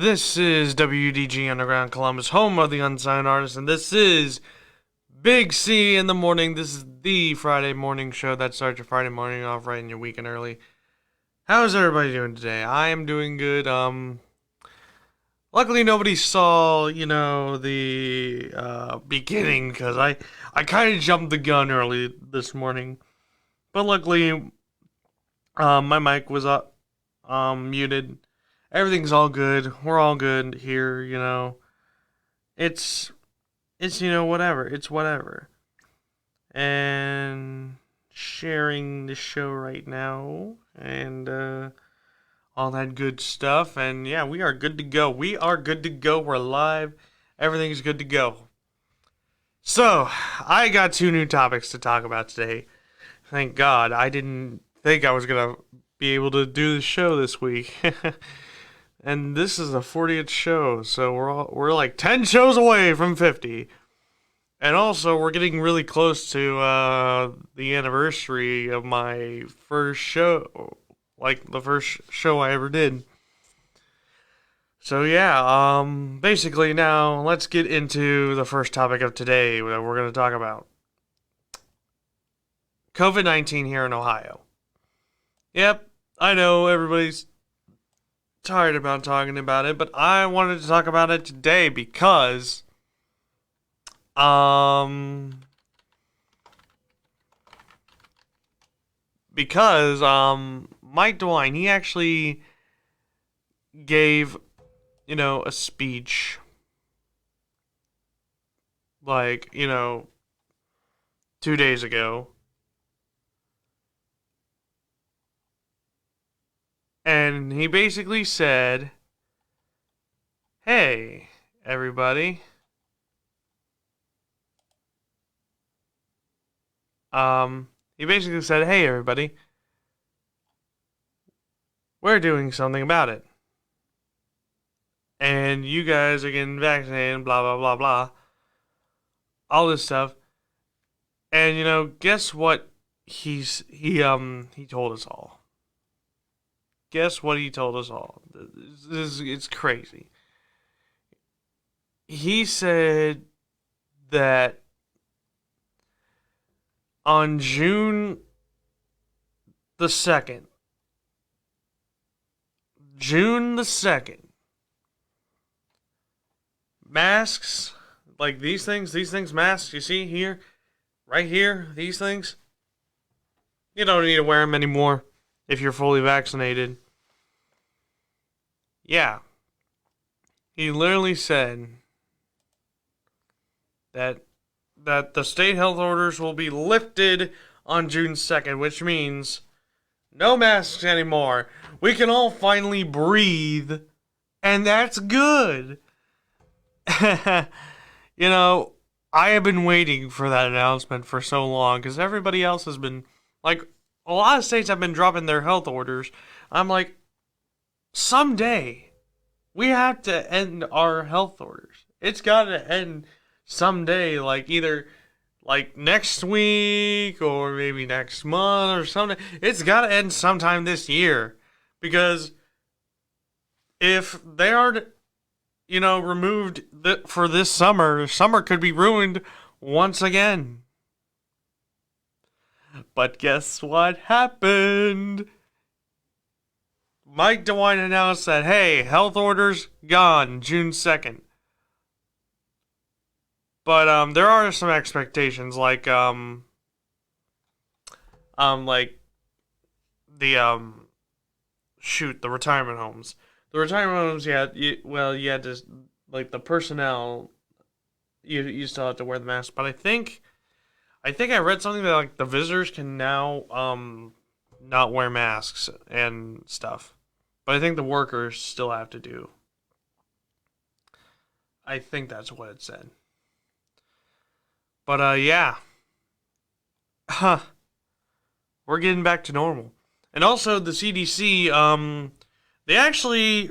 This is WDG Underground Columbus, home of the unsigned artist, and this is Big C in the morning. This is the Friday morning show that starts your Friday morning off right in your weekend early. How's everybody doing today? I am doing good. Luckily nobody saw, the beginning, because I kind of jumped the gun early this morning. But luckily, my mic was muted. Everything's all good. We're all good here. It's whatever. It's whatever. And sharing the show right now and all that good stuff. And yeah, we are good to go. We are good to go. We're live. Everything's good to go. So, I got 2 new topics to talk about today. Thank God. I didn't think I was going to be able to do the show this week. And this is the 40th show, so we're like 10 shows away from 50. And also, we're getting really close to the anniversary of my first show, like the first show I ever did. So yeah, basically now, let's get into the first topic of today that we're going to talk about. COVID-19 here in Ohio. Yep, I know everybody's tired about talking about it, but I wanted to talk about it today because Mike DeWine, he actually gave, a speech, like, 2 days ago. And he basically said, hey, everybody. He basically said, hey, everybody. We're doing something about it. And you guys are getting vaccinated, blah, blah, blah, blah. All this stuff. And, guess what he told us all. Guess what he told us all? It's crazy. He said that on June the 2nd, masks, like these things, masks, you see here, right here, these things, you don't need to wear them anymore if you're fully vaccinated. Yeah. He literally said that the state health orders will be lifted on June 2nd, which means no masks anymore. We can all finally breathe, and that's good. I have been waiting for that announcement for so long because everybody else has been, like, a lot of states have been dropping their health orders. I'm like, someday we have to end our health orders. It's got to end someday, like either like next week or maybe next month or something. It's got to end sometime this year, because if they aren't, removed for this summer could be ruined once again. But guess what happened? Mike DeWine announced that, hey, health orders gone June 2nd. But there are some expectations, like the the retirement homes. The retirement homes, you had to, like, the personnel, you still have to wear the mask. But I think I read something that, like, the visitors can now not wear masks and stuff. But I think the workers still have to do. I think that's what it said. But yeah. We're getting back to normal. And also the CDC, they actually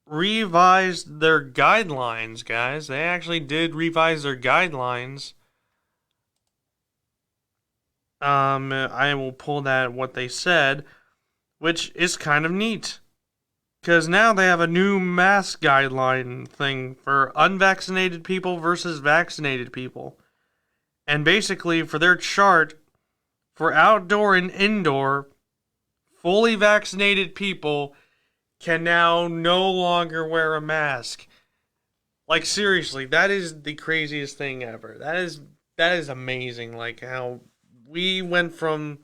revised their guidelines, guys. They actually did revise their guidelines. I will pull that what they said, which is kind of neat. because now they have a new mask guideline thing for unvaccinated people versus vaccinated people. And basically, for their chart, for outdoor and indoor, fully vaccinated people can now no longer wear a mask. Like, seriously, that is the craziest thing ever. That is amazing. Like, how we went from,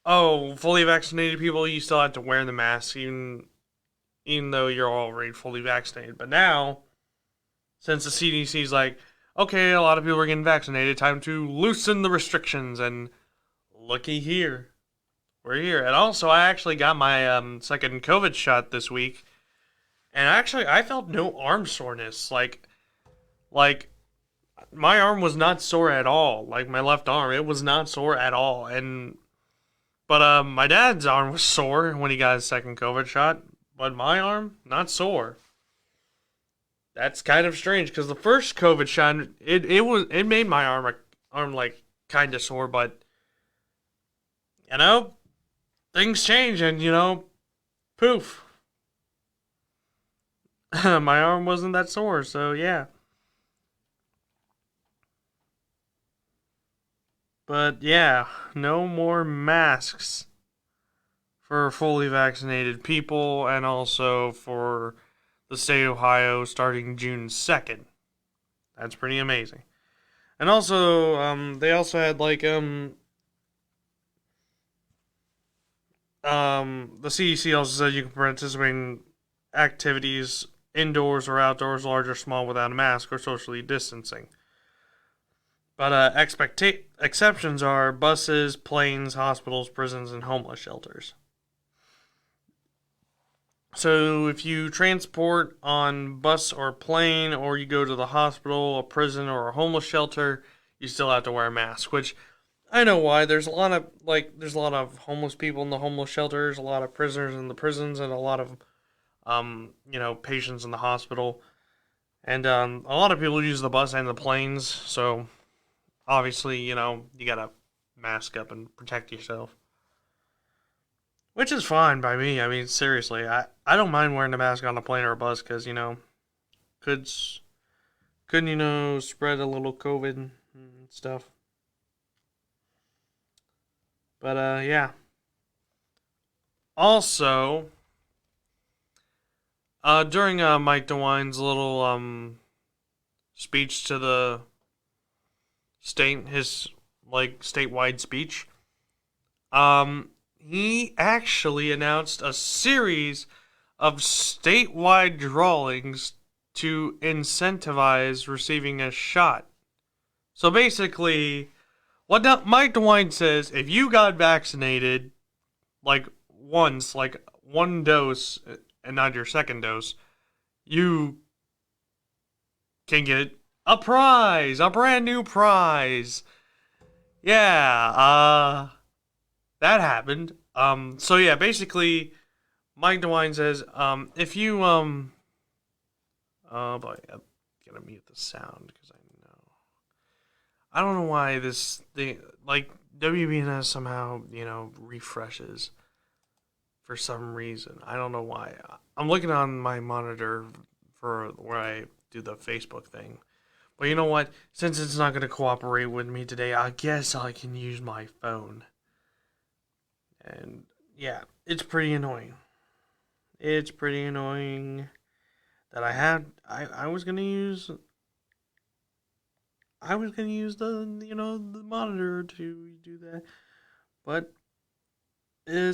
oh, fully vaccinated people, you still have to wear the mask, even though you're already fully vaccinated. But now, since the CDC's like, okay, a lot of people are getting vaccinated, time to loosen the restrictions, and looky here. We're here. And also, I actually got my second COVID shot this week, and actually, I felt no arm soreness. Like, my arm was not sore at all. Like, my left arm, it was not sore at all. But my dad's arm was sore when he got his second COVID shot, but my arm, not sore. That's kind of strange, because the first COVID shot, it made my arm like kind of sore, but you know, things change, and poof, my arm wasn't that sore. So yeah, but yeah, no more masks for fully vaccinated people, and also for the state of Ohio starting June 2nd. That's pretty amazing. And also, they also had the CDC also said you can participate in activities indoors or outdoors, large or small, without a mask or socially distancing. But exceptions are buses, planes, hospitals, prisons, and homeless shelters. So if you transport on bus or plane, or you go to the hospital, a prison, or a homeless shelter, you still have to wear a mask. Which I know why. There's a lot of homeless people in the homeless shelters, a lot of prisoners in the prisons, and a lot of patients in the hospital. And a lot of people use the bus and the planes, so obviously, you gotta mask up and protect yourself. Which is fine by me. I mean, seriously, I don't mind wearing a mask on a plane or a bus, because, could, spread a little COVID and stuff. But, yeah. Also, during Mike DeWine's little speech to the state, his statewide speech, he actually announced a series of statewide drawings to incentivize receiving a shot. So basically, what Mike DeWine says, if you got vaccinated, once, one dose, and not your second dose, you can get a prize, a brand new prize. Yeah, that happened. So yeah, basically, Mike DeWine says, if you, oh boy, I'm gonna mute the sound, because I don't know why this thing, WBNS somehow, refreshes for some reason. I don't know why. I'm looking on my monitor for where I do the Facebook thing. But you know what? Since it's not going to cooperate with me today, I guess I can use my phone. And yeah, it's pretty annoying. It's pretty annoying that I was going to use the monitor to do that. But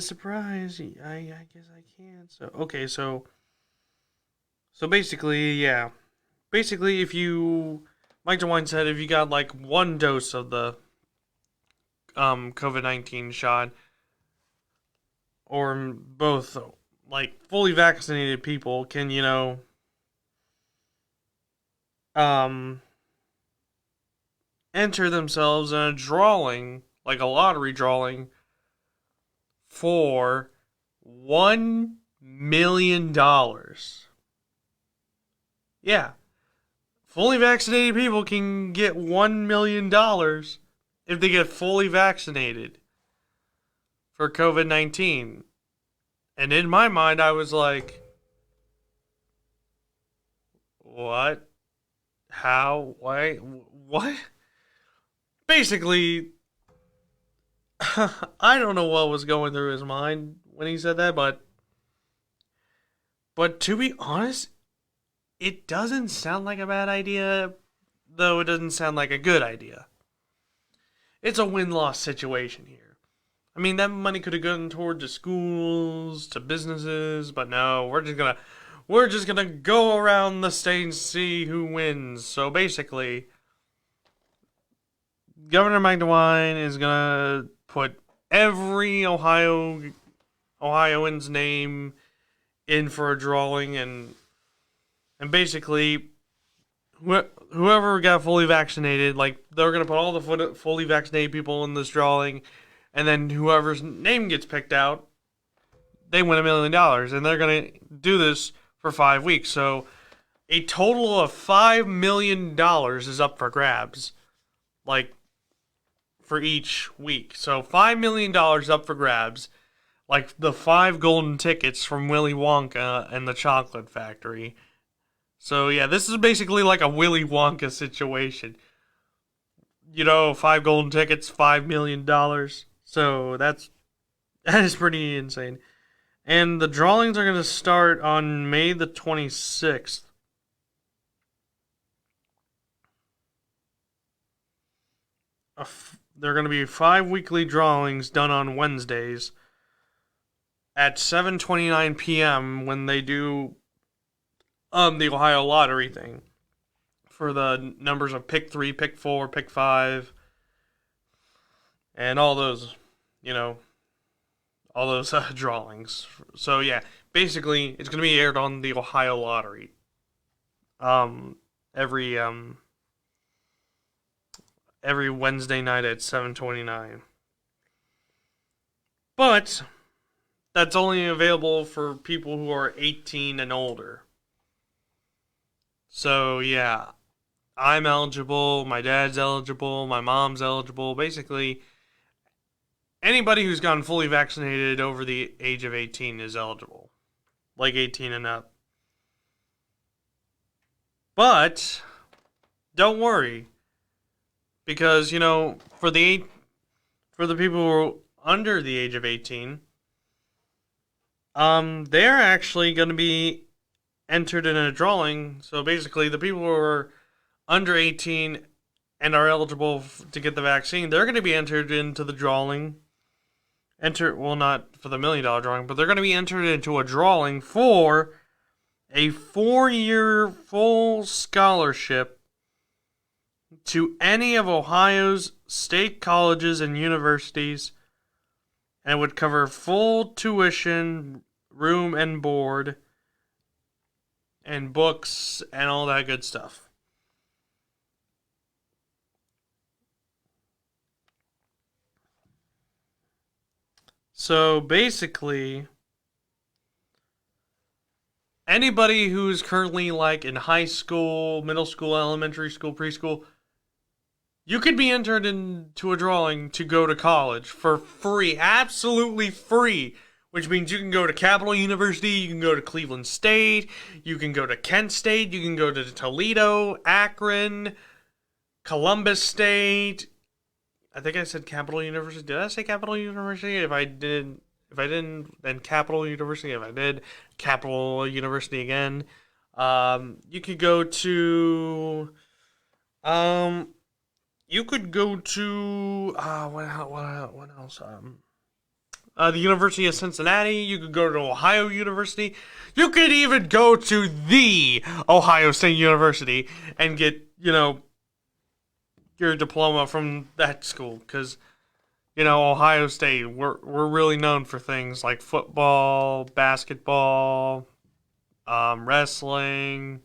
surprise, I guess I can't. So okay, so basically, yeah. Basically, Mike DeWine said if you got one dose of the COVID-19 shot, or both, fully vaccinated people can, enter themselves in a drawing, like a lottery drawing, for $1 million. Yeah. Fully vaccinated people can get $1 million if they get fully vaccinated for COVID-19. And in my mind, I was like, What? How? Why? What? Basically, I don't know what was going through his mind when he said that, but to be honest, it doesn't sound like a bad idea, though it doesn't sound like a good idea. It's a win-loss situation here. I mean, that money could have gone toward to schools, to businesses, but no, we're just gonna go around the state and see who wins. So basically, Governor Mike DeWine is gonna put every Ohioan's name in for a drawing, and basically whoever got fully vaccinated, like they're gonna put all the fully vaccinated people in this drawing, and then whoever's name gets picked out, they win $1 million, and they're gonna do this for 5 weeks. So a total of $5 million is up for grabs, like for each week. So $5 million up for grabs, like the 5 golden tickets from Willy Wonka and the Chocolate Factory. So yeah, this is basically like a Willy Wonka situation. 5 golden tickets, $5 million. So that is pretty insane. And the drawings are gonna start on May the 26th. There are gonna be 5 weekly drawings done on Wednesdays at 7:29 p.m. when they do the Ohio lottery thing for the numbers of pick 3, pick 4, pick 5, and all those, you know, all those drawings. So yeah, basically it's gonna be aired on the Ohio lottery. Every every Wednesday night at 7:29. But that's only available for people who are 18 and older. So yeah, I'm eligible, my dad's eligible, my mom's eligible. Basically, anybody who's gotten fully vaccinated over the age of 18 is eligible. Like 18 and up. But don't worry, because for the people who are under the age of 18, they're actually going to be entered in a drawing. So basically, the people who are under 18 and are eligible to get the vaccine, they're going to be entered into the drawing. Not for the $1 million drawing, but they're going to be entered into a drawing for a 4-year full scholarship to any of Ohio's state colleges and universities, and it would cover full tuition, room and board, and books, and all that good stuff. So basically, anybody who's currently like in high school, middle school, elementary school, preschool, you could be entered into a drawing to go to college for free, absolutely free, which means you can go to Capital University, you can go to Cleveland State, you can go to Kent State, you can go to Toledo, Akron, Columbus State. I think I said Capital University. Did I say Capital University? If I didn't, then Capital University. If I did, Capital University again. You could go to, you could go to, what else? The University of Cincinnati. You could go to Ohio University. You could even go to the Ohio State University and get, your diploma from that school, because Ohio State, we're really known for things like football, basketball, wrestling,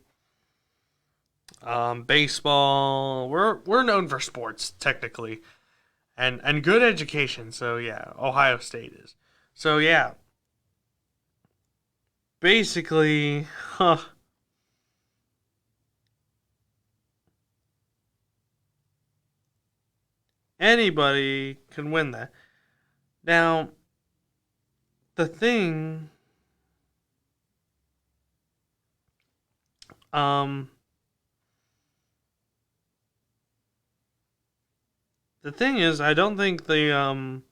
baseball. We're known for sports technically, and good education. So yeah, Ohio State is. So yeah, basically, anybody can win that. Now, the thing, the thing is, I don't think the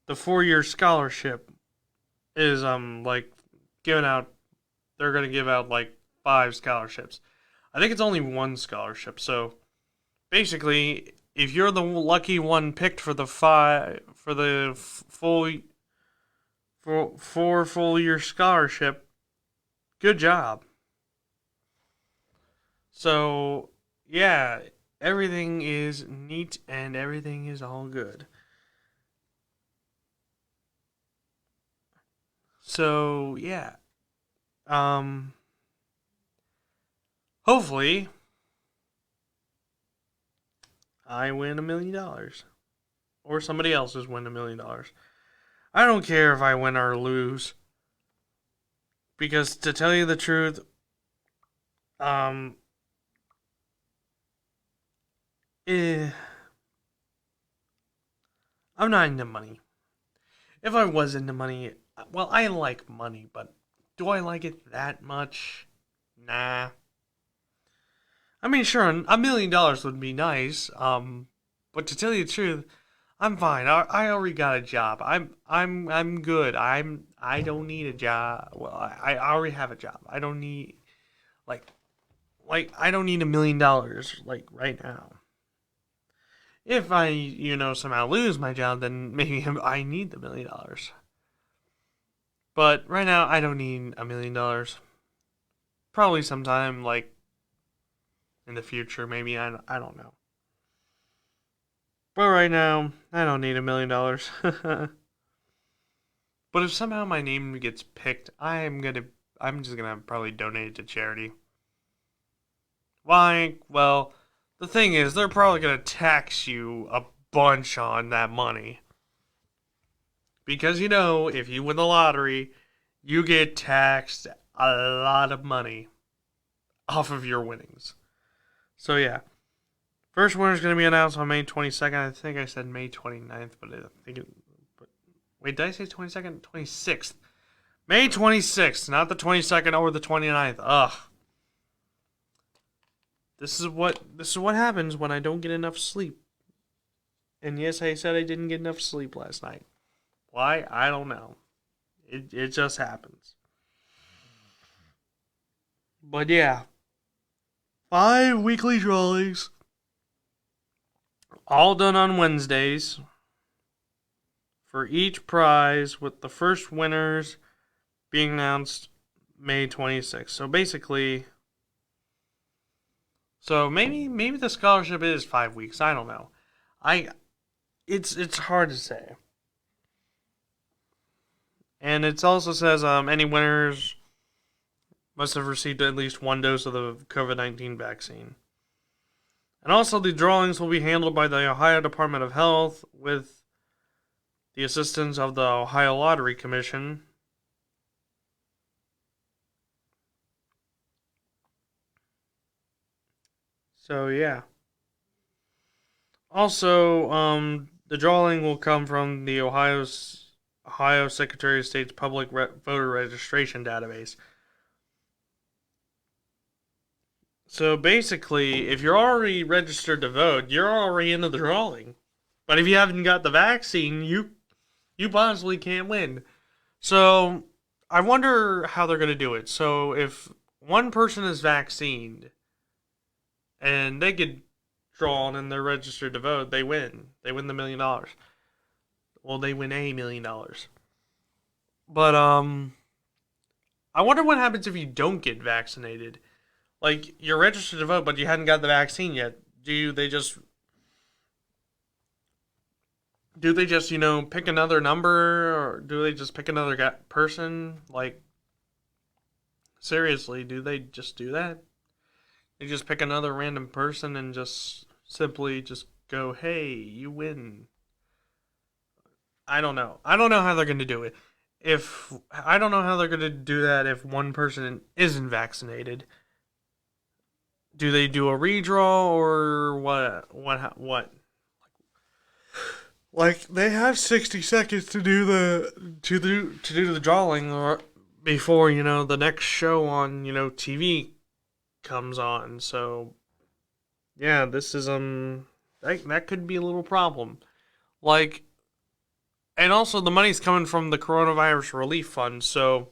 4-year scholarship is like given out. They're gonna give out like 5 scholarships. I think it's only 1 scholarship. So basically, if you're the lucky one picked for the full 4 year scholarship, good job. So yeah, everything is neat and everything is all good. So yeah, um, hopefully I win $1 million or somebody else has win $1 million. I don't care if I win or lose because to tell you the truth, um, eh, I'm not into money. If I was into money, well, I like money, but do I like it that much? Nah. I mean, sure, $1 million would be nice. But to tell you the truth, I'm fine. I already got a job. I'm good. I don't need a job. Well, I already have a job. I don't need like I don't need $1 million like right now. If I somehow lose my job, then maybe I need the $1 million. But right now, I don't need $1 million. Probably sometime like in the future, maybe I don't know. But right now, I don't need $1 million. But if somehow my name gets picked, I'm just gonna probably donate it to charity. Why? Well, the thing is, they're probably gonna tax you a bunch on that money. Because if you win the lottery, you get taxed a lot of money off of your winnings. So yeah. First winner is going to be announced on May 22nd. I think I said May 29th, but I think it. Wait, did I say 22nd? 26th. May 26th, not the 22nd or the 29th. Ugh. This is what happens when I don't get enough sleep. And yes, I said I didn't get enough sleep last night. Why? I don't know. It just happens. But yeah. 5 weekly drawings. All done on Wednesdays. For each prize, with the first winners being announced May 26th. So basically, maybe the scholarship is 5 weeks. I don't know. It's hard to say. And it also says any winners must have received at least 1 dose of the COVID-19 vaccine. And also, the drawings will be handled by the Ohio Department of Health with the assistance of the Ohio Lottery Commission. So, yeah. Also, the drawing will come from the Ohio Secretary of State's Public Voter Registration Database. So basically, if you're already registered to vote, you're already into the drawing. But if you haven't got the vaccine, you possibly can't win. So I wonder how they're going to do it. So if one person is vaccinated and they get drawn and they're registered to vote, they win. They win the $1 million. Well, they win $1 million. But I wonder what happens if you don't get vaccinated. Like, you're registered to vote, but you hadn't got the vaccine yet. Do they just, pick another number? Or do they just pick another person? Like, seriously, do they just do that? They just pick another random person and just simply just go, hey, you win. I don't know. I don't know how they're going to do it. I don't know how they're going to do that if one person isn't vaccinated. Do they do a redraw or what? Like, they have 60 seconds to do the drawing or before, the next show on, TV comes on. So yeah, this is that could be a little problem. Like, and also the money's coming from the coronavirus relief fund, so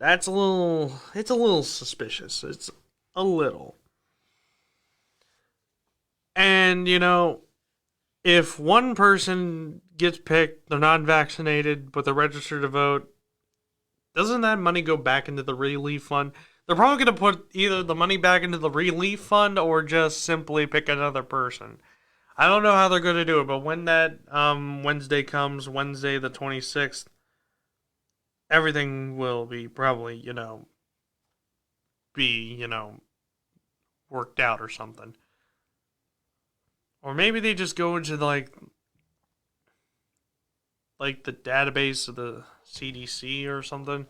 it's a little suspicious. It's a little. And, if one person gets picked, they're not vaccinated, but they're registered to vote, doesn't that money go back into the relief fund? They're probably going to put either the money back into the relief fund or just simply pick another person. I don't know how they're going to do it, but when that Wednesday comes, Wednesday the 26th, everything will be probably, worked out or something. Or maybe they just go into, like the database of the CDC or something.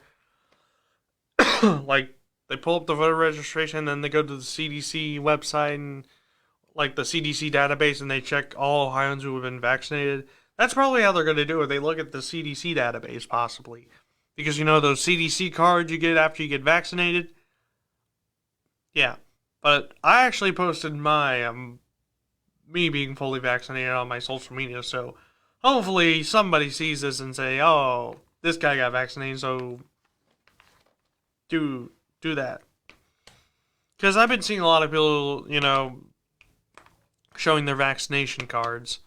Like, they pull up the voter registration, and then they go to the CDC website and, like, the CDC database, and they check all Ohioans who have been vaccinated. That's probably how they're going to do it. They look at the CDC database, possibly. Because, those CDC cards you get after you get vaccinated? Yeah. But I actually posted my, me being fully vaccinated on my social media, so hopefully somebody sees this and say, oh, this guy got vaccinated, so do that. Because I've been seeing a lot of people, showing their vaccination cards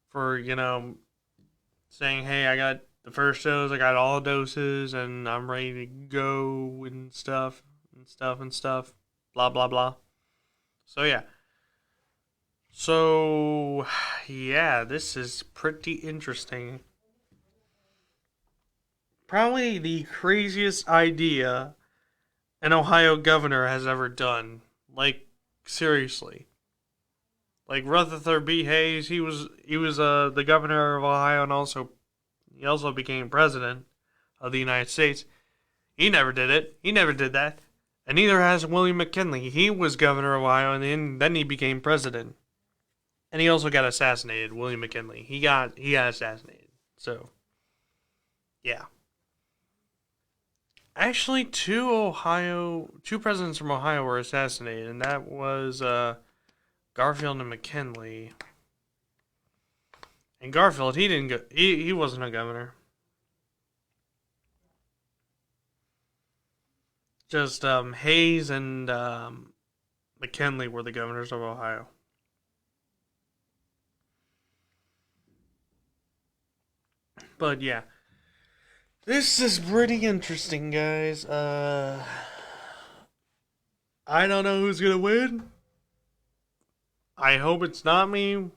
for, saying, hey, I got the first dose, I got all doses, and I'm ready to go and stuff, blah, blah, blah. So, yeah. So, yeah, this is pretty interesting. Probably the craziest idea an Ohio governor has ever done. Like, seriously. Like, Rutherford B. Hayes, he was the governor of Ohio, and he also became president of the United States. He never did it. He never did that. And neither has William McKinley. He was governor of Ohio, and then he became president. And he also got assassinated, William McKinley. He got assassinated. So, yeah. Actually, two presidents from Ohio were assassinated, and that was Garfield and McKinley. And Garfield, he wasn't a governor. Just Hayes and McKinley were the governors of Ohio. But yeah, this is pretty interesting, guys. I don't know who's gonna win. I hope it's not me,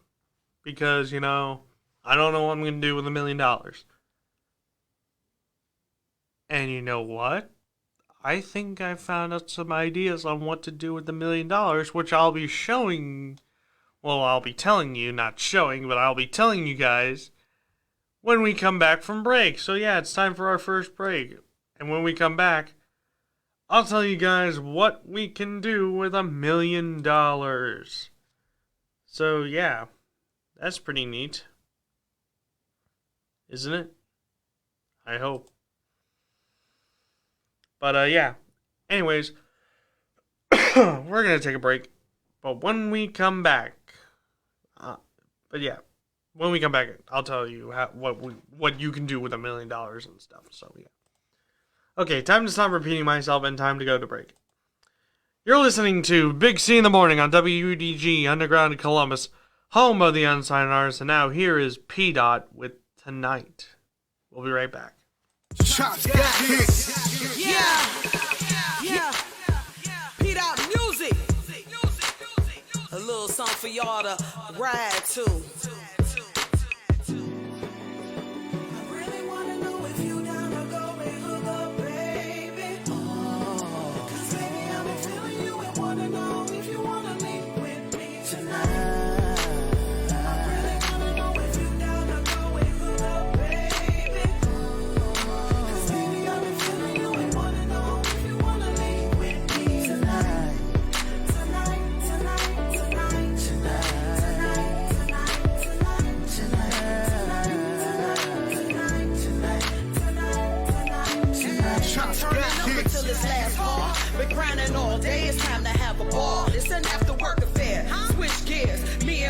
because I don't know what I'm gonna do with $1 million. And you know what? I think I found out some ideas on what to do with $1 million, which I'll be showing. Well, I'll be telling you, not showing, but I'll be telling you guys when we come back from break. So yeah, it's time for our first break. And when we come back, I'll tell you guys what we can do with $1 million. So yeah, that's pretty neat. Isn't it? I hope. But yeah, anyways, we're going to take a break. But when we come back, when we come back, I'll tell you what you can do with $1 million and stuff. So yeah. Okay, time to stop repeating myself and time to go to break. You're listening to Big C in the Morning on WUDG Underground Columbus, home of the unsigned artist. And now here is P. Dot with Tonight. We'll be right back. Shots got hits. Yeah. P. Dot music. A little song for y'all to ride to. Been grinding all day, it's time to have a ball. It's an after work affair. Switch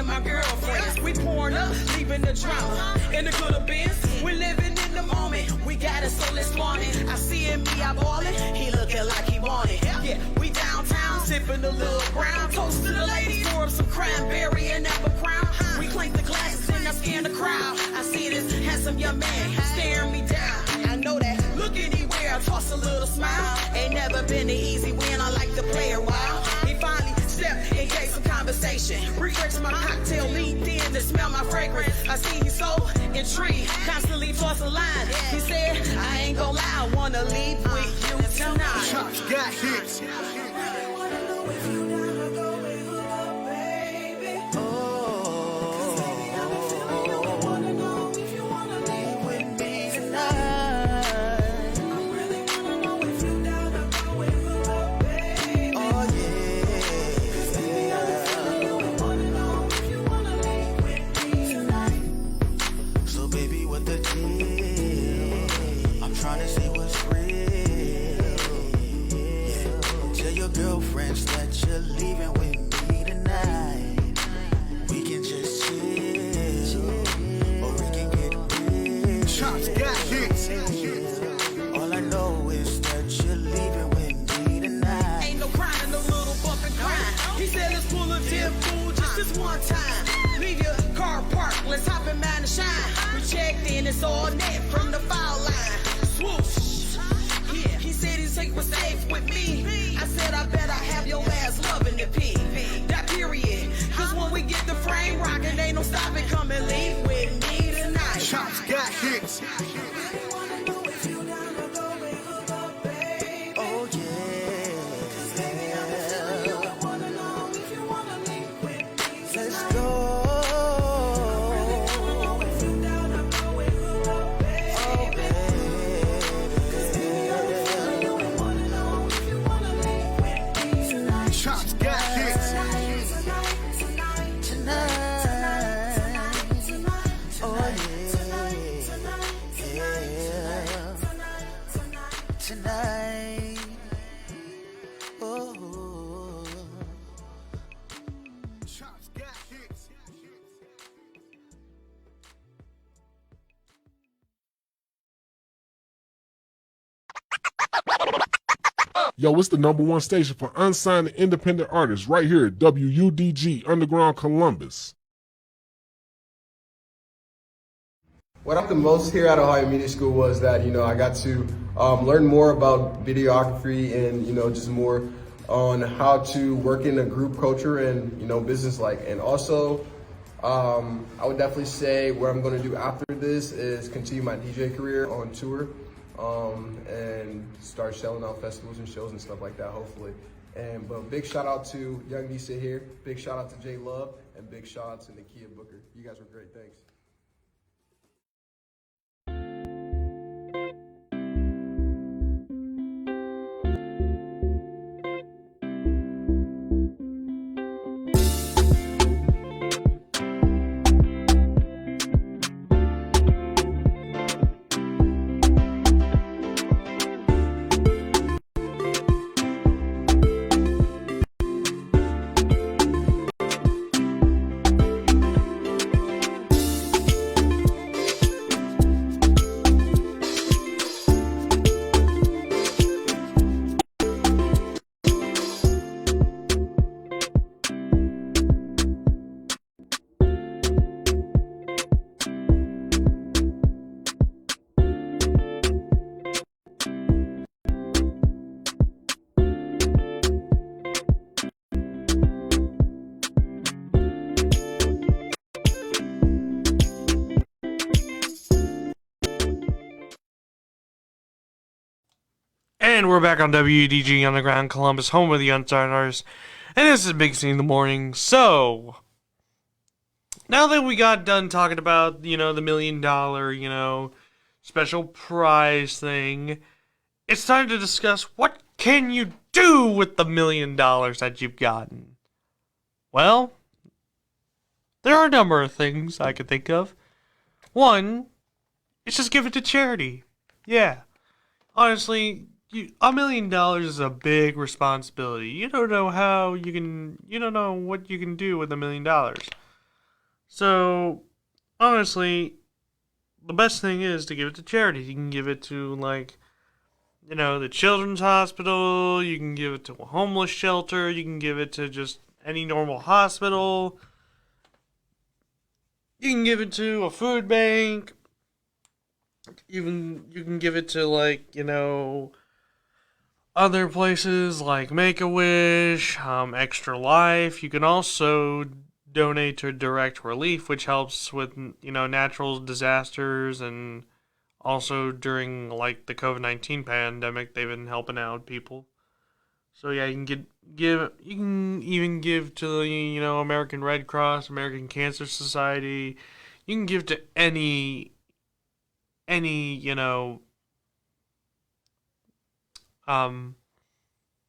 and my girlfriends. We pouring up, leaving the drama. In the good of bins, we living in the moment. We got it, so let's flaunt it. I see him, me, I ballin'. He looking like he want it. Yeah, we downtown, sipping a little brown. Toast to the ladies, pour up some cranberry and apple crown. We clink the glasses and I scan the crowd. I see this handsome young man staring me down. I know that. Look anywhere, I toss a little smile. Ain't never been an easy win, I like to play it wild. He finally stepped and gave some conversation. Researched my cocktail, leaned in to smell my fragrance. I see he's so intrigued, constantly toss a line. He said, I ain't gonna lie, I wanna leave with you tonight. Chops got hits. Girlfriends that you're leaving with me tonight. We can just chill, or we can get real. Chops got hits. All I know is that you're leaving with me tonight. Ain't no crying, no little bump and grind. He said let's pull a deal fool just this one time. Leave your car parked, let's hop in mine and shine. We checked in, it's all net from the foul line. Swoosh. Yeah, he said he's safe was safe with me. I said I bet I have your ass loving the P. That period. Cause when we get the frame rocking, ain't no stopping, come and leave with me tonight. Chops got hits. Oh yeah. Let's go. Chops got hits. Tonight. Oh. Chops got hits. Yo, it's the #1 station for unsigned and independent artists right here at WUDG Underground Columbus. What I liked the most here at Ohio Media School was that, I got to learn more about videography and, just more on how to work in a group culture and, business-like. And also, I would definitely say what I'm going to do after this is continue my DJ career on tour and start shelling out festivals and shows and stuff like that, hopefully. But big shout out to Young Nisa here, big shout out to Jay Love, and big shout out to Nakia Booker. You guys were great, thanks. And we're back on WDG Underground Columbus, home of the unsigned artists. And this is Big C in the morning. So, now that we got done talking about, the $1 million, special prize thing, it's time to discuss what can you do with the $1 million that you've gotten. Well, there are a number of things I could think of. One, is just give it to charity. Yeah. Honestly, $1 million is a big responsibility. You don't know what you can do with $1 million. So, honestly, the best thing is to give it to charities. You can give it to, like, the children's hospital, you can give it to a homeless shelter, you can give it to just any normal hospital, you can give it to a food bank, you can give it to, like, other places like Make-A-Wish, Extra Life. You can also donate to Direct Relief, which helps with, natural disasters, and also during, like, the COVID-19 pandemic, they've been helping out people. So yeah, you can you can even give to the, American Red Cross, American Cancer Society. You can give to any,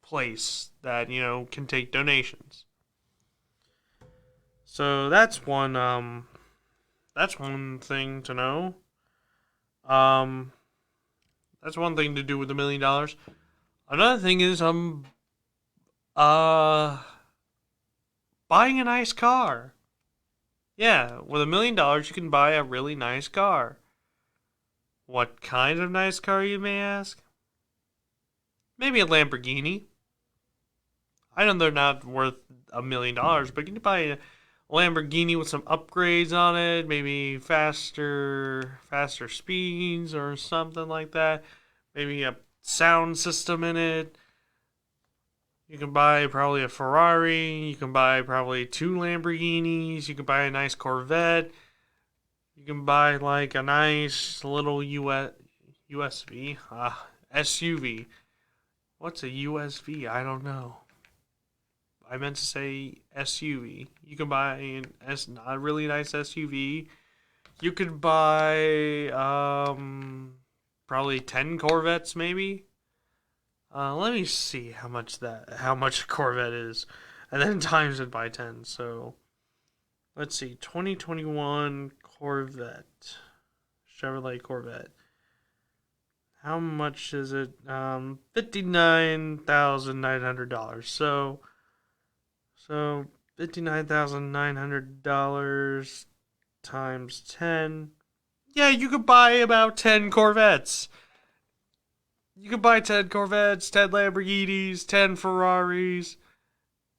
place that, can take donations. So that's one thing to know. That's one thing to do with $1 million. Another thing is buying a nice car. Yeah, with $1 million you can buy a really nice car. What kind of nice car, you may ask? Maybe a Lamborghini. I know they're not worth $1 million, but you can buy a Lamborghini with some upgrades on it, maybe faster speeds or something like that. Maybe a sound system in it. You can buy probably a Ferrari. You can buy probably 2 Lamborghinis. You can buy a nice Corvette. You can buy like a nice little SUV. What's a USV? I don't know. I meant to say SUV. You can buy a really nice SUV. You could buy probably 10 Corvettes, maybe. Let me see how much a Corvette is, and then times it by 10. So let's see, 2021 Corvette, Chevrolet Corvette. How much is it? $59,900. So $59,900 times 10. Yeah, you could buy about 10 Corvettes. You could buy 10 Corvettes, 10 Lamborghinis, 10 Ferraris,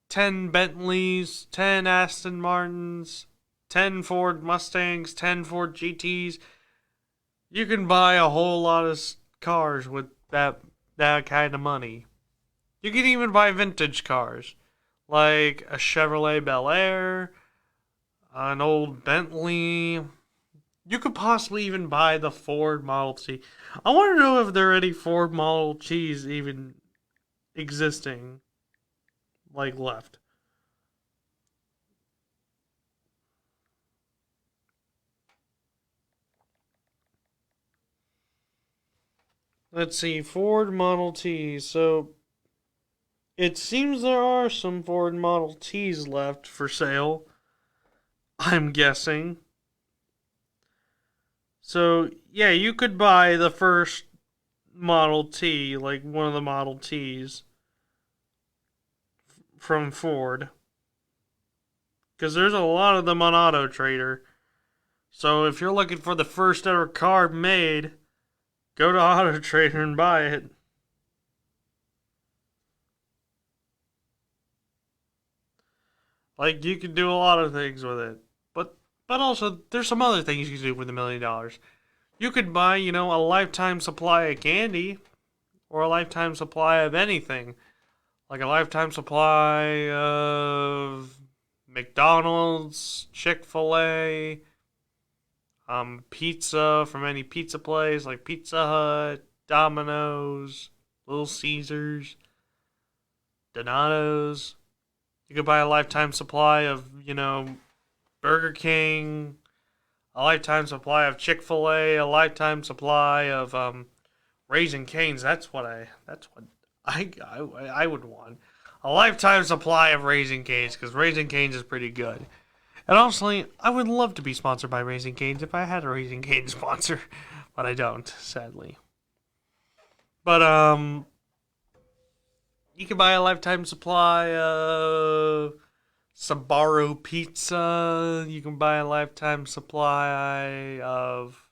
10 Bentleys, 10 Aston Martins, 10 Ford Mustangs, 10 Ford GTs. You can buy a whole lot of cars with that kind of money. You can even buy vintage cars, like a Chevrolet Bel Air, an old Bentley. You could possibly even buy the Ford Model T. I want to know if there are any Ford Model Ts even existing, like, left. Let's see, Ford Model T. So, it seems there are some Ford Model Ts left for sale. I'm guessing. So, yeah, you could buy the first Model T, like one of the Model Ts, from Ford. Because there's a lot of them on Auto Trader. So, if you're looking for the first ever car made, go to Auto Trader and buy it. Like, you can do a lot of things with it. But also, there's some other things you can do with $1 million. You could buy, a lifetime supply of candy, or a lifetime supply of anything. Like a lifetime supply of McDonald's, Chick-fil-A, pizza from any pizza place, like Pizza Hut, Domino's, Little Caesars, Donato's. You could buy a lifetime supply of, Burger King, a lifetime supply of Chick-fil-A, a lifetime supply of Raising Cane's. That's what I would want. A lifetime supply of Raising Cane's, because Raising Cane's is pretty good. And honestly, I would love to be sponsored by Raising Cane's if I had a Raising Cane's sponsor, but I don't, sadly. But you can buy a lifetime supply of Sbarro pizza. You can buy a lifetime supply of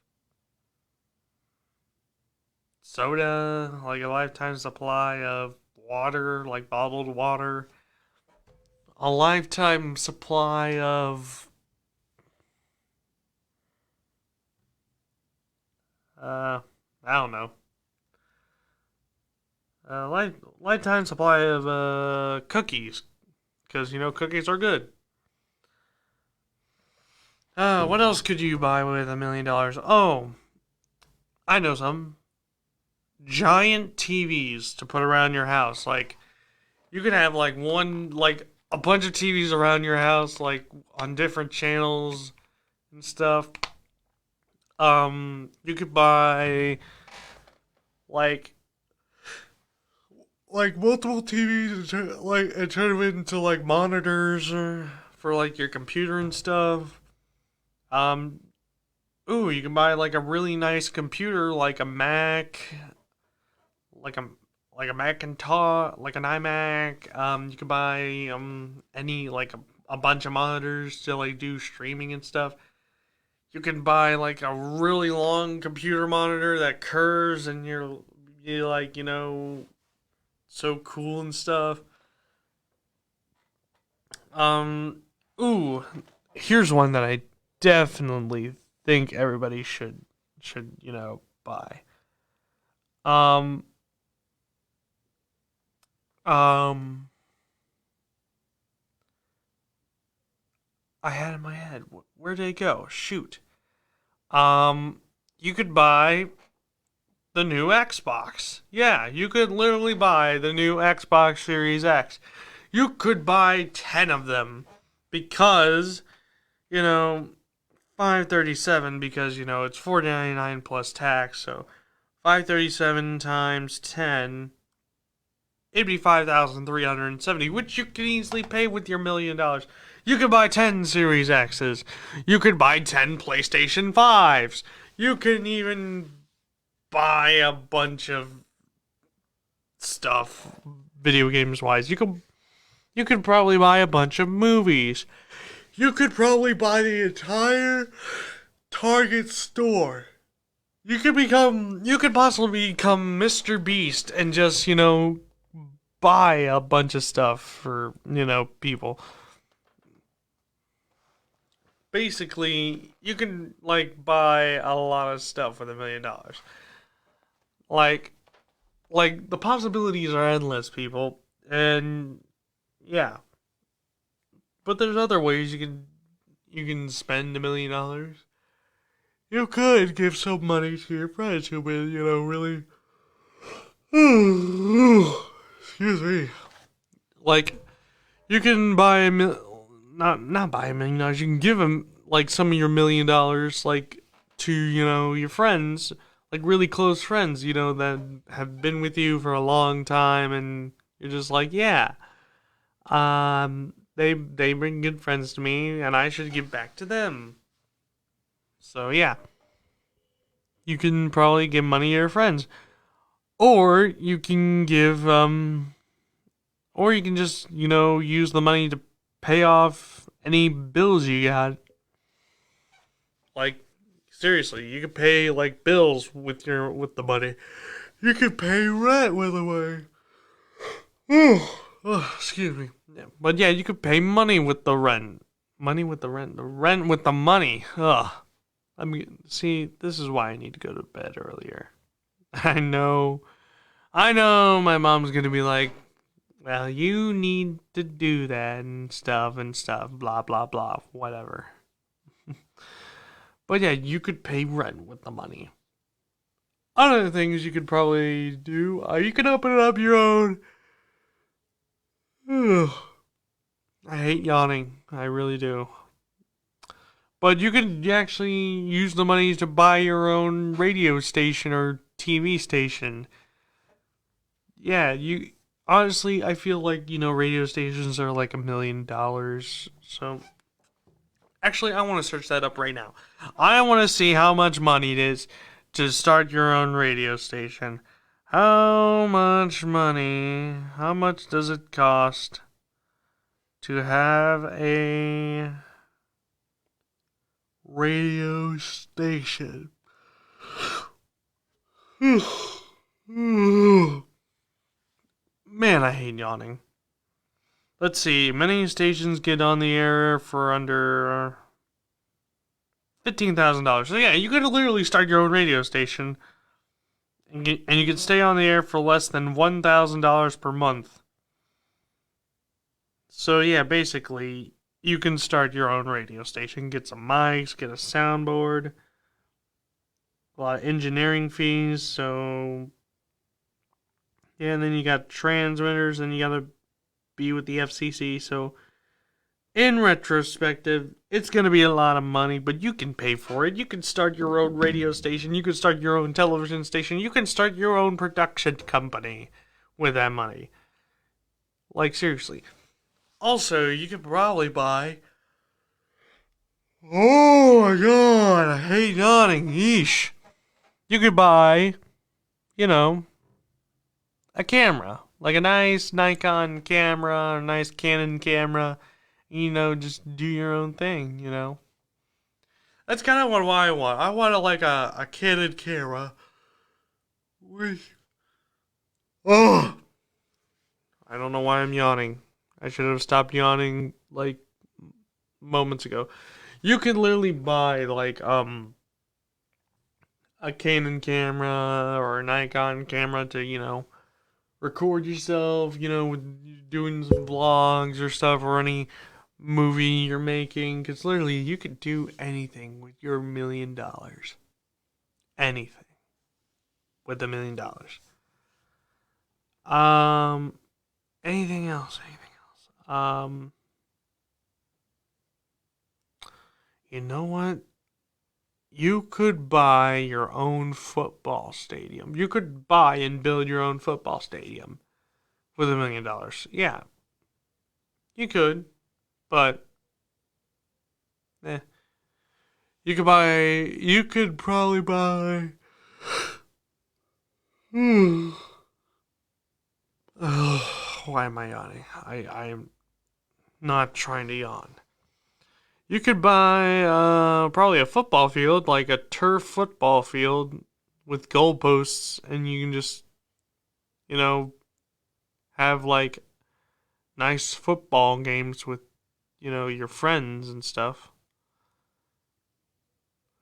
soda, like a lifetime supply of water, like bottled water. A lifetime supply of I don't know. Lifetime supply of cookies, because cookies are good. What else could you buy with $1 million? Oh, I know some giant TVs to put around your house. Like, you could have like a bunch of TVs around your house, like on different channels and stuff. You could buy like multiple TVs and turn them into like monitors or for like your computer and stuff. You can buy like a really nice computer, like a Mac, like a Macintosh, like an iMac. You could buy any like a bunch of monitors to like do streaming and stuff. You can buy like a really long computer monitor that curves and you're like, so cool and stuff. Here's one that I definitely think everybody should buy. I had it in my head. Where did it go? Shoot. You could buy the new Xbox. Yeah, you could literally buy the new Xbox Series X. You could buy 10 of them because, $537 because, it's $4.99 plus tax. So $537 times 10, it'd be $5,370, which you can easily pay with your $1 million. You could buy 10 Series X's. You could buy 10 PlayStation 5s. You can even buy a bunch of stuff, video games wise. You could probably buy a bunch of movies. You could probably buy the entire Target store. You could possibly become Mr. Beast and just, buy a bunch of stuff for, people. Basically, you can, buy a lot of stuff with $1 million. Like, the possibilities are endless, people. And, yeah. But there's other ways you can spend $1 million. You could give some money to your friends who would, really... Excuse me. Like, you can buy not buy $1 million. You can give them some of your $1 million, to your friends, really close friends, that have been with you for a long time, and you're just yeah, they bring good friends to me, and I should give back to them. So yeah, you can probably give money to your friends, or you can give or you can just use the money to pay off any bills you got. Seriously, you could pay bills with the money. You could pay rent with the money. Excuse me. Yeah, but yeah, you could pay money with the rent. Money with the rent. The rent with the money. See, this is why I need to go to bed earlier. I know my mom's gonna be like, well, you need to do that and stuff, blah, blah, blah, whatever. But yeah, you could pay rent with the money. Other things you could probably do, you could open up your own... I hate yawning, I really do. But you could actually use the money to buy your own radio station or TV station. Yeah, honestly, I feel radio stations are $1 million. So, actually, I want to search that up right now. I want to see how much money it is to start your own radio station. How much money? How much does it cost to have a radio station. Man, I hate yawning. Let's see. Many stations get on the air for under $15,000. So yeah, you could literally start your own radio station, and you can stay on the air for less than $1,000 per month. So yeah, basically, you can start your own radio station, get some mics, get a soundboard, a lot of engineering fees. So yeah, and then you got transmitters, and you gotta be with the FCC. So in retrospective, it's going to be a lot of money, but you can pay for it. You can start your own radio station. You can start your own television station. You can start your own production company with that money. Like, seriously. Also, you could probably buy... Oh my god, I hate yawning. Yeesh. You could buy, a camera. Like a nice Nikon camera, a nice Canon camera. Just do your own thing, That's kind of what I want. I want a Canon camera I don't know why I'm yawning. I should have stopped yawning, moments ago. You can literally buy, a Canon camera or a Nikon camera to, record yourself, doing some vlogs or stuff, or any movie you're making, because literally you could do anything with your $1 million. Anything with $1 million. Anything else? You know what? You could buy your own football stadium. You could buy and build your own football stadium with $1 million. Yeah. You could. But, you could probably buy, why am I yawning? I am not trying to yawn. You could buy, probably a football field, like a turf football field with goalposts, and you can just, have, nice football games with your friends and stuff.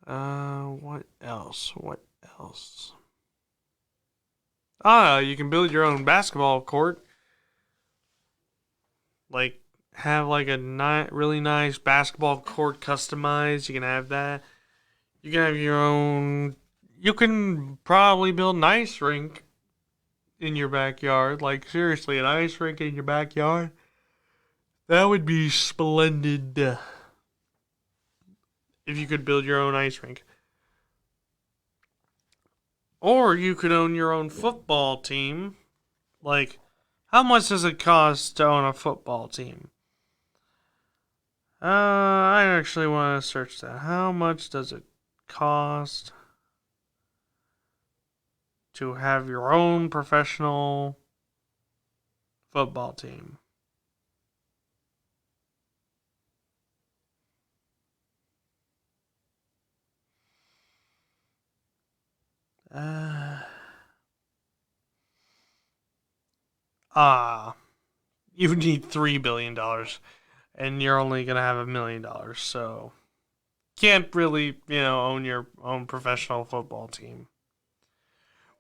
What else? You can build your own basketball court. Have a really nice basketball court customized. You can have that. You can have your own... You can probably build an ice rink in your backyard. Seriously, an ice rink in your backyard? That would be splendid. If you could build your own ice rink. Or you could own your own football team. How much does it cost to own a football team? I actually want to search that. How much does it cost to have your own professional football team? You need $3 billion, and you're only gonna have $1 million, so can't really, own your own professional football team.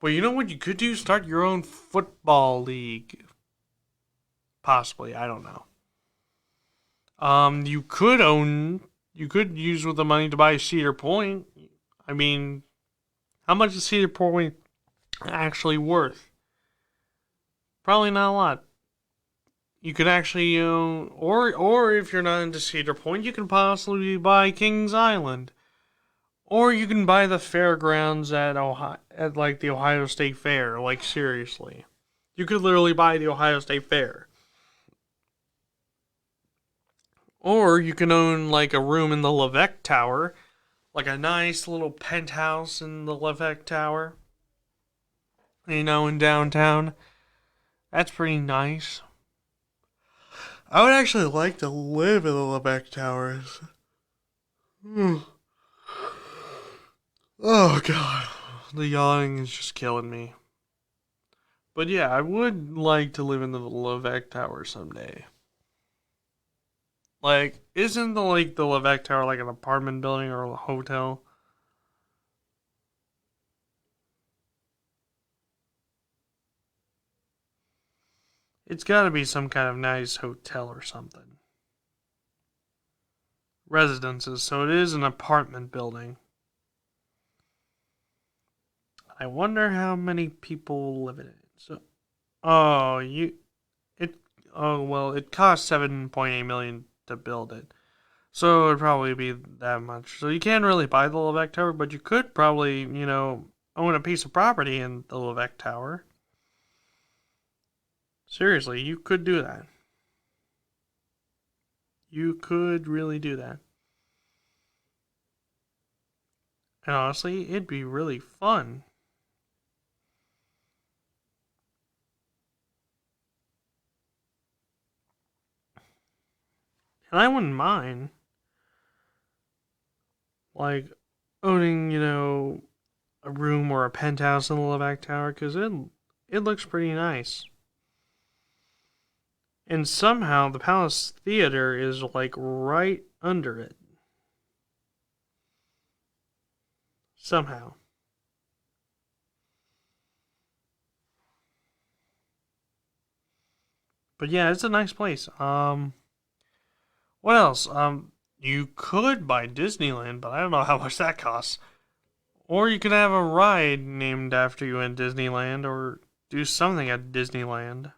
Well, you know what you could do? Start your own football league. Possibly, I don't know. You could use with the money to buy Cedar Point. I mean, how much is Cedar Point actually worth? Probably not a lot. You could actually, or if you're not into Cedar Point, you can possibly buy Kings Island. Or you can buy the fairgrounds at the Ohio State Fair. Seriously. You could literally buy the Ohio State Fair. Or you can own, a room in the Levesque Tower. A nice little penthouse in the Levesque Tower. In downtown. That's pretty nice. I would actually like to live in the Leveque Towers. Oh god, the yawning is just killing me. But yeah, I would like to live in the Leveque Tower someday. Like, isn't the Leveque Tower like an apartment building or a hotel? It's gotta be some kind of nice hotel or something. Residences, so it is an apartment building. I wonder how many people live in it. So, it cost $7.8 million to build it. So it would probably be that much. So you can't really buy the Leveque Tower, but you could probably, own a piece of property in the Leveque Tower. Seriously, you could do that. You could really do that. And honestly, it'd be really fun. And I wouldn't mind, like, owning, a room or a penthouse in the Leveque Tower, because it looks pretty nice. And somehow the Palace Theater is, like, right under it. Somehow. But yeah, it's a nice place. What else? You could buy Disneyland, but I don't know how much that costs. Or you could have a ride named after you in Disneyland, or do something at Disneyland.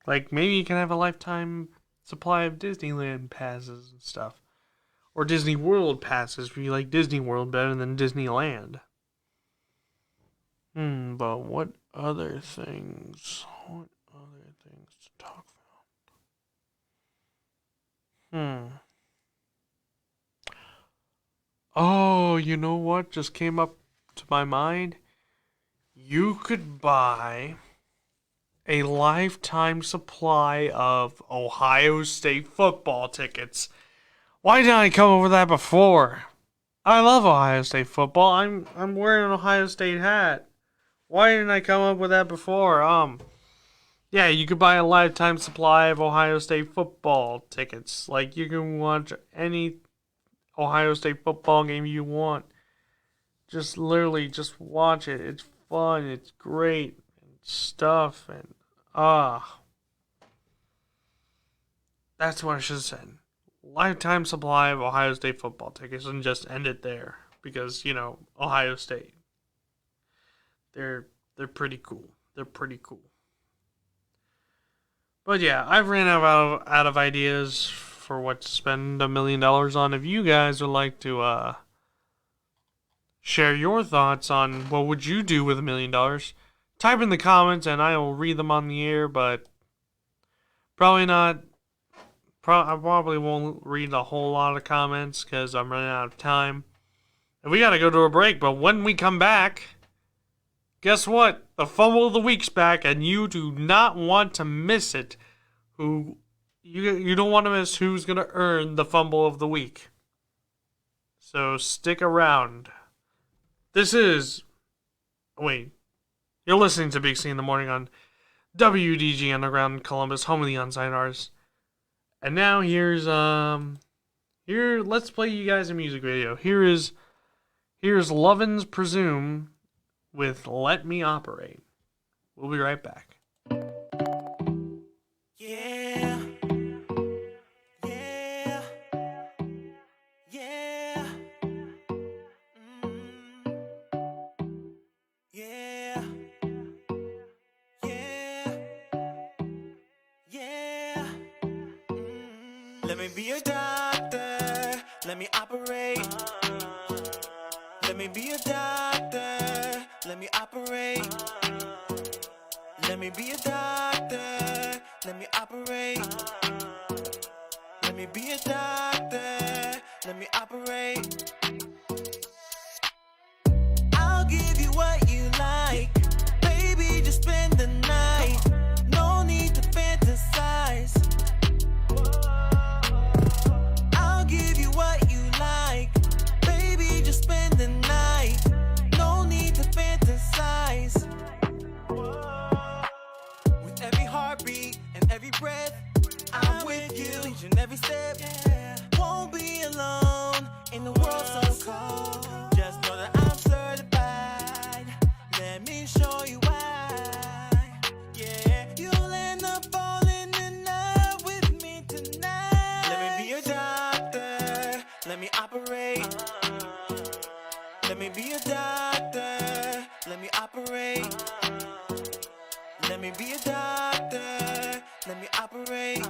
Like, maybe you can have a lifetime supply of Disneyland passes and stuff. Or Disney World passes if you like Disney World better than Disneyland. But what other things? What other things to talk about? Oh, you know what just came up to my mind? You could buy a lifetime supply of Ohio State football tickets. Why didn't I come up with that before? I love Ohio State football. I'm wearing an Ohio State hat. Why didn't I come up with that before? Yeah, you could buy a lifetime supply of Ohio State football tickets. Like, you can watch any Ohio State football game you want. Just literally just watch it. It's fun. It's great. And stuff. And, that's what I should have said. Lifetime supply of Ohio State football tickets and just end it there. Because, Ohio State. They're pretty cool. They're pretty cool. But yeah, I've ran out of ideas for what to spend $1 million on. If you guys would like to share your thoughts on what would you do with $1 million, type in the comments and I will read them on the air. But probably not. I probably won't read a whole lot of comments because I'm running out of time. And we gotta go to a break. But when we come back, guess what? The Fumble of the Week's back, and you do not want to miss it. You don't want to miss who's going to earn the Fumble of the Week. So stick around. You're listening to Big C in the Morning on WDG Underground Columbus, home of the unsigned artists. And now let's play you guys a music video. Here's Lovin's Presume with Let Me Operate. We'll be right back. Yeah. Yeah. Yeah. Yeah. Yeah. Yeah. Let me be a doctor. Let me operate. Let me be a doctor. Let me operate. Let me be a doctor. Let me operate. Let me be a doctor. Let me operate. I'll give you what you like. Let me be a doctor. Let me operate.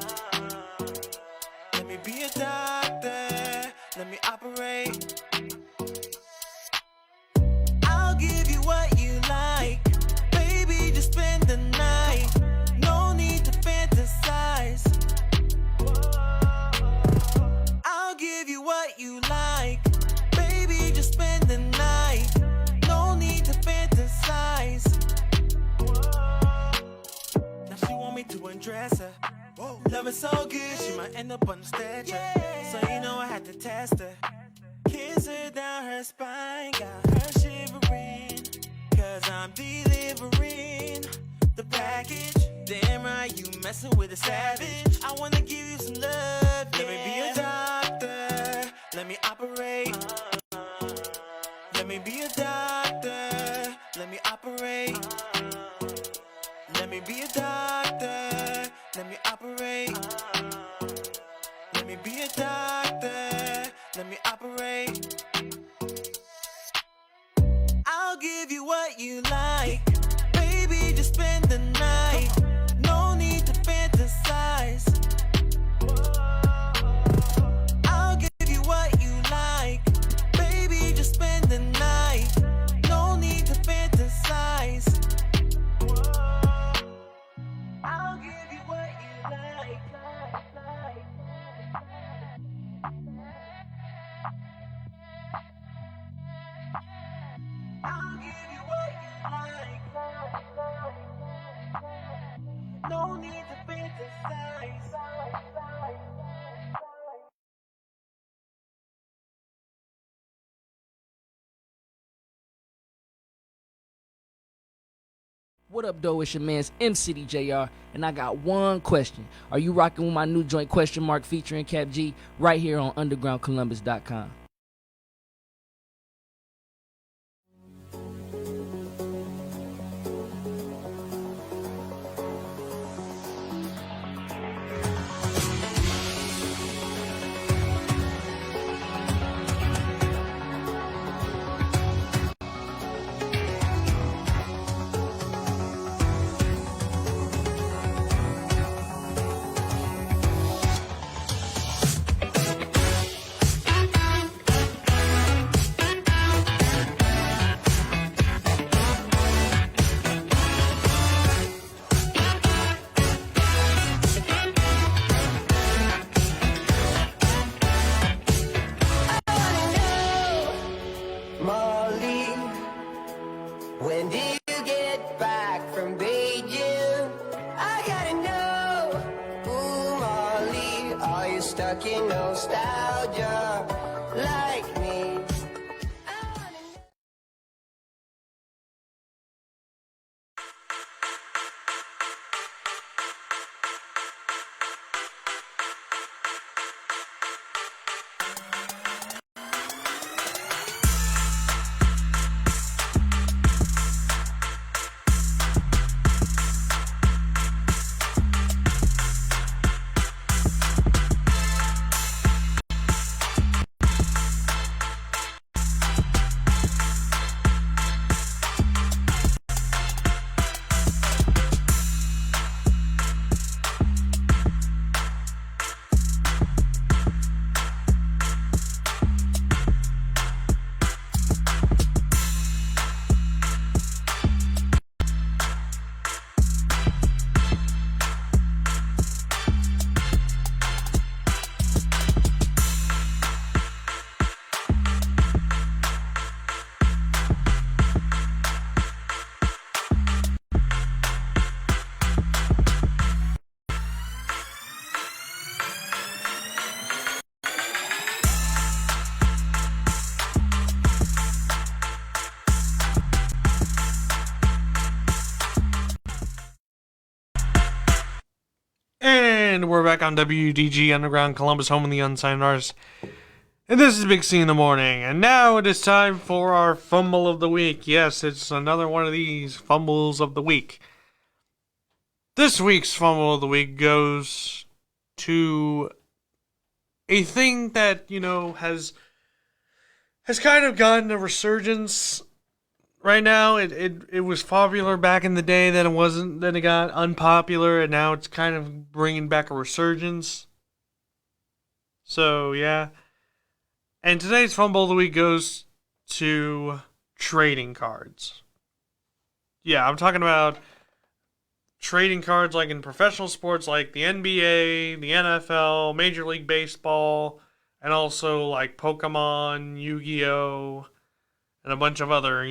Let me be a doctor. Let me operate. I'll give you what you like. Baby, just spend the night. No need to fantasize. I'll give you what you like. Baby, just spend the night. No need to fantasize. Now she want me to undress her. Love is so good, she might end up on the stretcher. So you know I had to test her. Kiss her down her spine, got her shivering. Cause I'm delivering the package. Damn right, you messing with a savage. I wanna give you some love, yeah. Let me be a doctor, let me operate. Let me be a doctor, let me operate. Let me be a doctor, let me operate. Let me be a doctor, let me operate. I'll give you what you like. Baby, just spend the night. No need to fantasize. I'll give you what you like. Baby, just spend the night. No need to fantasize. I'll give you what you like. I'll give you what you like. No need to fantasize. What up, though? It's your man's MCity JR, and I got one question. Are you rocking with my new joint Question Mark featuring Cap G right here on UndergroundColumbus.com? Molly, when do you get back from Beijing? I gotta know. Ooh, Molly, are you stuck in nostalgia like me? I wanna know. And we're back on WDG Underground Columbus, home of the unsigned artists. And this is Big C in the morning. And now it is time for our fumble of the week. Yes, it's another one of these fumbles of the week. This week's fumble of the week goes to a thing that, has kind of gotten a resurgence right now it was popular back in the day, then it wasn't, then it got unpopular, and now it's kind of bringing back a resurgence. So yeah. And today's Fumble of the Week goes to trading cards. Yeah, I'm talking about trading cards like in professional sports like the NBA, the NFL, Major League Baseball, and also like Pokemon, Yu-Gi-Oh, and a bunch of other,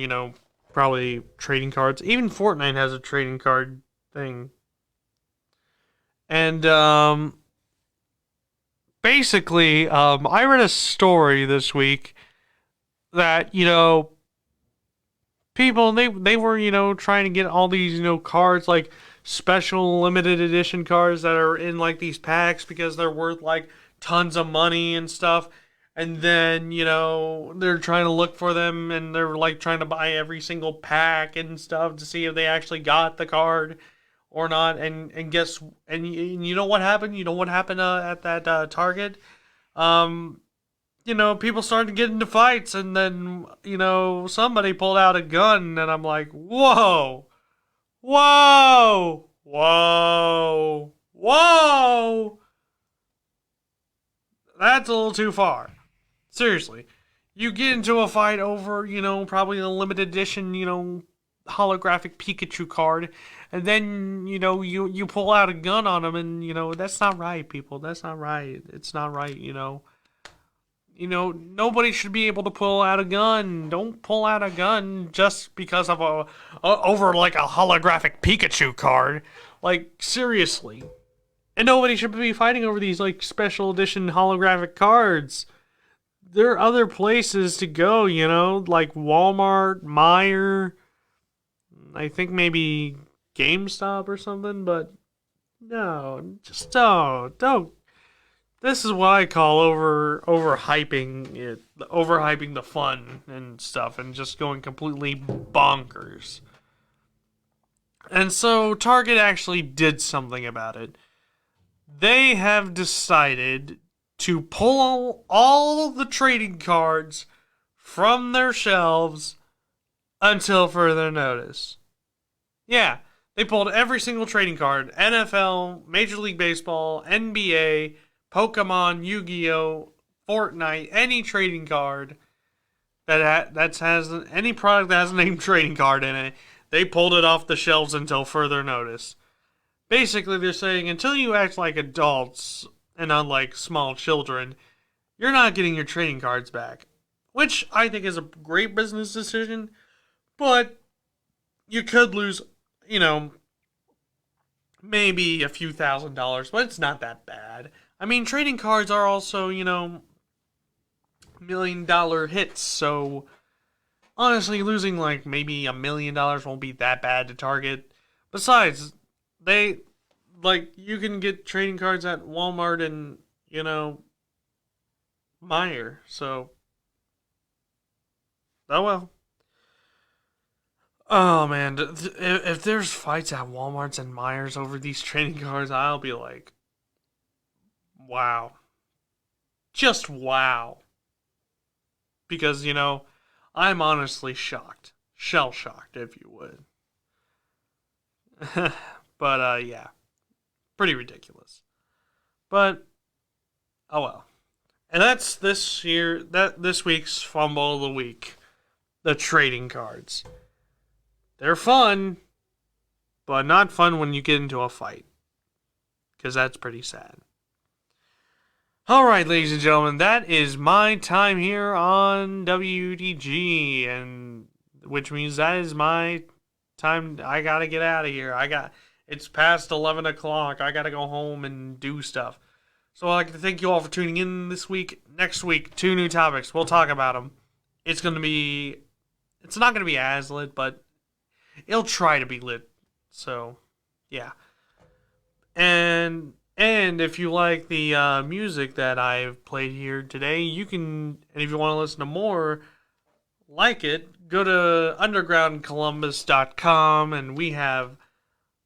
probably trading cards. Even Fortnite has a trading card thing. And basically, I read a story this week that, people, they were, trying to get all these, cards, like special limited edition cards that are in like these packs because they're worth like tons of money and stuff. And then, they're trying to look for them, and they're like trying to buy every single pack and stuff to see if they actually got the card or not. And guess, and you know what happened? You know what happened at that Target? People started to get into fights, and then, somebody pulled out a gun, and I'm like, whoa, whoa, whoa, whoa. That's a little too far. Seriously. You get into a fight over, probably a limited edition, holographic Pikachu card, and then, you pull out a gun on them, and, that's not right, people. That's not right. It's not right, nobody should be able to pull out a gun. Don't pull out a gun just because of over like a holographic Pikachu card. Like, seriously. And nobody should be fighting over these like special edition holographic cards. There are other places to go, like Walmart, Meijer, I think maybe GameStop or something, but no, just don't. This is what I call overhyping it, overhyping the fun and stuff, and just going completely bonkers. And so Target actually did something about it. They have decided to pull all the trading cards from their shelves until further notice. Yeah, they pulled every single trading card. NFL, Major League Baseball, NBA, Pokemon, Yu-Gi-Oh, Fortnite, any trading card that has any product that has a name trading card in it, they pulled it off the shelves until further notice. Basically, they're saying until you act like adults and unlike small children, you're not getting your trading cards back. Which I think is a great business decision, but you could lose, maybe a few $1,000s, but it's not that bad. I mean, trading cards are also, $1 million hits, so honestly, losing like maybe $1 million won't be that bad to Target. Besides, you can get trading cards at Walmart and, Meijer, so, oh well. Oh man, if there's fights at Walmarts and Meijers over these trading cards, I'll be like, wow. Just wow. Because, I'm honestly shocked. Shell-shocked, if you would. But, yeah. Pretty ridiculous. But, oh well. And that's this week's Fumble of the Week. The trading cards. They're fun, but not fun when you get into a fight. Because that's pretty sad. Alright, ladies and gentlemen, that is my time here on WDG, and which means that is my time. I gotta get out of here. It's past 11 o'clock. I gotta go home and do stuff. So I'd like to thank you all for tuning in this week. Next week, 2 new topics. We'll talk about them. It's not gonna be as lit, but it'll try to be lit. So, yeah. And if you like the music that I've played here today, you can, and if you want to listen to more like it, go to undergroundcolumbus.com, and we have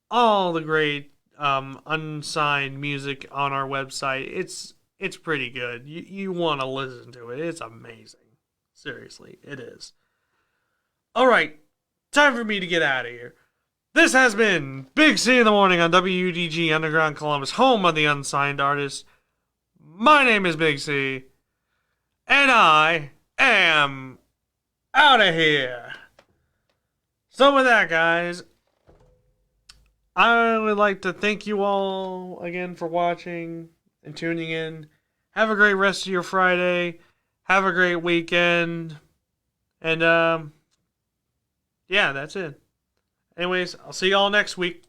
all the great unsigned music on our website. It's pretty good. You want to listen to it. It's amazing. Seriously, it is. All right. time for me to get out of here. This has been Big C in the Morning on WUDG Underground Columbus, home of the unsigned artist. My name is Big C, and I am out of here. So with that, guys, I would like to thank you all again for watching and tuning in. Have a great rest of your Friday. Have a great weekend. And, yeah, that's it. Anyways, I'll see y'all next week.